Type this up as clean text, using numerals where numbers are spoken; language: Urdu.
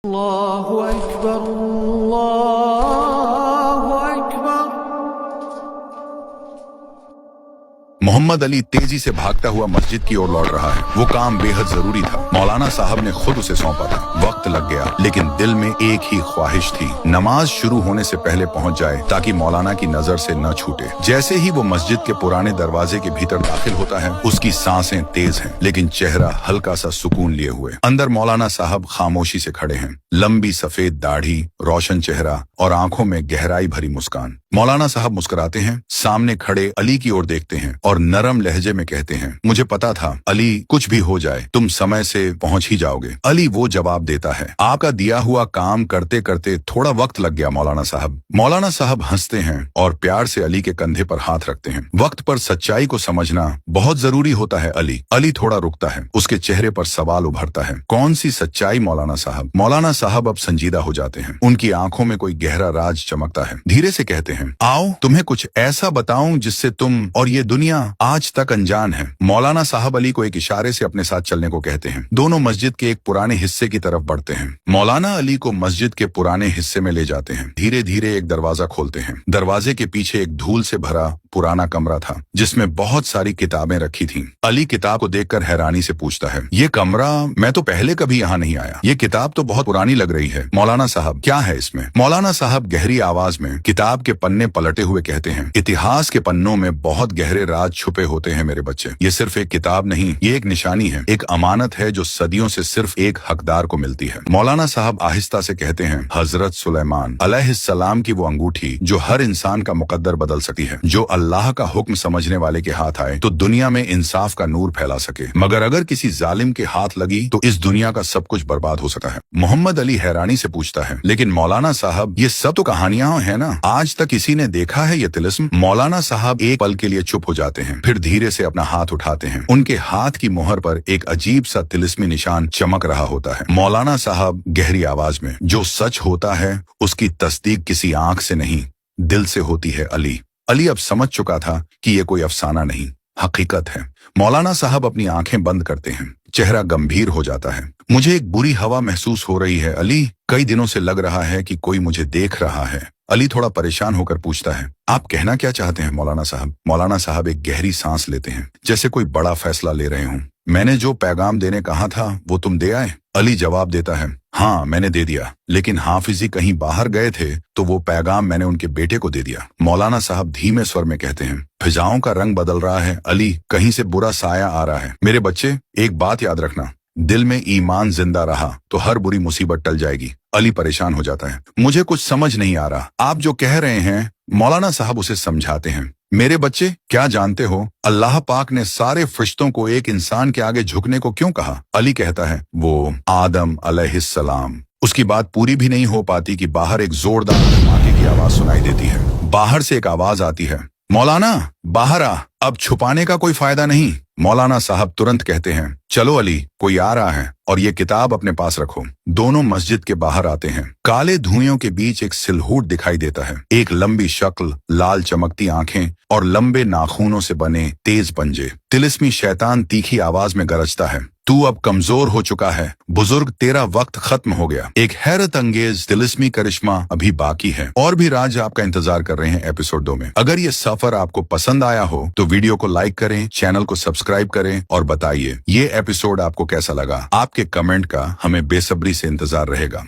اللہ اکبر اللہ اکبر۔ محمد علی تیزی سے بھاگتا ہوا مسجد کی اور لوٹ رہا ہے۔ وہ کام بے حد ضروری تھا۔ مولانا صاحب نے خود اسے سونپا تھا۔ وقت لگ گیا لیکن دل میں ایک ہی خواہش تھی، نماز شروع ہونے سے پہلے پہنچ جائے تاکہ مولانا کی نظر سے نہ چھوٹے۔ جیسے ہی وہ مسجد کے پرانے دروازے کے بھیتر داخل ہوتا ہے، اس کی سانسیں تیز ہیں لیکن چہرہ ہلکا سا سکون لیے ہوئے۔ اندر مولانا صاحب خاموشی سے کھڑے ہیں، لمبی سفید داڑھی، روشن چہرہ اور آنکھوں میں گہرائی بھری مسکان۔ مولانا صاحب مسکراتے ہیں، سامنے کھڑے علی کی اور دیکھتے ہیں اور نرم لہجے میں کہتے ہیں، مجھے پتا تھا علی، کچھ بھی ہو جائے تم سمے سے پہنچ ہی جاؤ گے۔ علی وہ جواب دیتا ہے، آپ کا دیا ہوا کام کرتے کرتے تھوڑا وقت لگ گیا مولانا صاحب۔ مولانا صاحب ہنستے ہیں اور پیار سے علی کے کندھے پر ہاتھ رکھتے ہیں۔ وقت پر سچائی کو سمجھنا بہت ضروری ہوتا ہے علی۔ علی تھوڑا رکتا ہے، اس کے چہرے پر سوال ابھرتا ہے، کون سی سچائی مولانا صاحب؟ مولانا صاحب اب سنجیدہ ہو جاتے ہیں، ان کی آنکھوں میں کوئی گہرا راز چمکتا ہے۔ دھیرے سے کہتے ہیں، آؤ تمہیں کچھ ایسا بتاؤں جس سے تم اور یہ دنیا آج تک انجان ہے۔ مولانا صاحب علی کو ایک اشارے سے اپنے ساتھ چلنے کو کہتے ہیں۔ دونوں مسجد کے ایک پرانے حصے کی طرف بڑھتے ہیں۔ مولانا علی کو مسجد کے پرانے حصے میں لے جاتے ہیں۔ دھیرے دھیرے ایک دروازہ کھولتے ہیں۔ دروازے کے پیچھے ایک دھول سے بھرا پرانا کمرہ تھا جس میں بہت ساری کتابیں رکھی تھیں۔ علی کتاب کو دیکھ کر حیرانی سے پوچھتا ہے، یہ کمرہ، میں تو پہلے کبھی یہاں نہیں آیا، یہ کتاب تو بہت پرانی لگ رہی ہے۔ مولانا صاحب، کیا ہے اس میں؟ مولانا صاحب گہری آواز میں کتاب کے پنے پلٹے ہوئے کہتے ہیں، اتہاس کے پنوں میں بہت گہرے راز چھپے ہوتے ہیں میرے بچے۔ یہ صرف ایک کتاب نہیں، یہ ایک نشانی ہے، ایک امانت ہے جو صدیوں سے صرف ایک حقدار کو ملتی ہے۔ مولانا صاحب آہستہ سے کہتے ہیں، حضرت سلیمان علیہ السلام کی وہ انگوٹھی جو ہر انسان کا مقدر بدل سکتی ہے، جو اللہ کا حکم سمجھنے والے کے ہاتھ آئے تو دنیا میں انصاف کا نور پھیلا سکے، مگر اگر کسی ظالم کے ہاتھ لگی تو اس دنیا کا سب کچھ برباد ہو سکتا ہے۔ محمد علی حیرانی سے پوچھتا ہے، لیکن مولانا صاحب، یہ سب تو کہانیاں ہیں نا، آج تک کسی نے دیکھا ہے یہ طلسم؟ مولانا صاحب ایک پل کے لیے چپ ہو جاتے ہیں، پھر دھیرے سے اپنا ہاتھ اٹھاتے ہیں۔ ان کے ہاتھ کی مہر پر ایک عجیب سا طلسمی نشان چمک رہا ہوتا ہے۔ مولانا صاحب گہری آواز میں، جو سچ ہوتا ہے اس کی تصدیق کسی آنکھ سے نہیں، دل سے ہوتی ہے علی۔ علی اب سمجھ چکا تھا کہ یہ کوئی افسانہ نہیں، حقیقت ہے۔ مولانا صاحب اپنی آنکھیں بند کرتے ہیں، چہرہ گمبھیر ہو جاتا ہے۔ مجھے ایک بری ہوا محسوس ہو رہی ہے علی، کئی دنوں سے لگ رہا ہے کہ کوئی مجھے دیکھ رہا ہے۔ علی تھوڑا پریشان ہو کر پوچھتا ہے، آپ کہنا کیا چاہتے ہیں مولانا صاحب؟ مولانا صاحب ایک گہری سانس لیتے ہیں، جیسے کوئی بڑا فیصلہ لے رہے ہوں۔ میں نے جو پیغام دینے کہا تھا وہ تم دے آئے؟ علی جواب دیتا ہے، ہاں میں نے دے دیا، لیکن حافظ جی کہیں باہر گئے تھے تو وہ پیغام میں نے ان کے بیٹے کو دے دیا۔ مولانا صاحب دھیمے سور میں کہتے ہیں، فضاؤں کا رنگ بدل رہا ہے علی، کہیں سے برا سایہ آ رہا ہے۔ میرے بچے، ایک بات یاد رکھنا، دل میں ایمان زندہ رہا تو ہر بری مصیبت ٹل جائے گی۔ علی پریشان ہو جاتا ہے، مجھے کچھ سمجھ نہیں آ رہا، آپ جو کہہ رہے ہیں؟ مولانا صاحب اسے سمجھاتے ہیں، میرے بچے، کیا جانتے ہو اللہ پاک نے سارے فرشتوں کو ایک انسان کے آگے جھکنے کو کیوں کہا؟ علی کہتا ہے، وہ آدم علیہ السلام۔ اس کی بات پوری بھی نہیں ہو پاتی کہ باہر ایک زوردار دھماکے کی آواز سنائی دیتی ہے۔ باہر سے ایک آواز آتی ہے، مولانا باہر آ، اب چھپانے کا کوئی فائدہ نہیں۔ مولانا صاحب ترنت کہتے ہیں، چلو علی، کوئی آ رہا ہے اور یہ کتاب اپنے پاس رکھو۔ دونوں مسجد کے باہر آتے ہیں۔ کالے دھوئیوں کے بیچ ایک سلہوٹ دکھائی دیتا ہے، ایک لمبی شکل، لال چمکتی آنکھیں اور لمبے ناخونوں سے بنے تیز پنجے۔ طلسمی شیطان تیکھی آواز میں گرجتا ہے، تو اب کمزور ہو چکا ہے بزرگ، تیرا وقت ختم ہو گیا۔ ایک حیرت انگیز طلسمی کرشمہ ابھی باقی ہے، اور بھی راز آپ کا انتظار کر رہے ہیں ایپیسوڈ 2 میں۔ اگر یہ سفر آپ کو پسند آیا ہو تو ویڈیو کو لائک کریں، چینل کو سبسکرائب کریں اور بتائیے یہ ایپیسوڈ آپ کو کیسا لگا۔ آپ کے کمنٹ کا ہمیں بے صبری سے انتظار رہے گا۔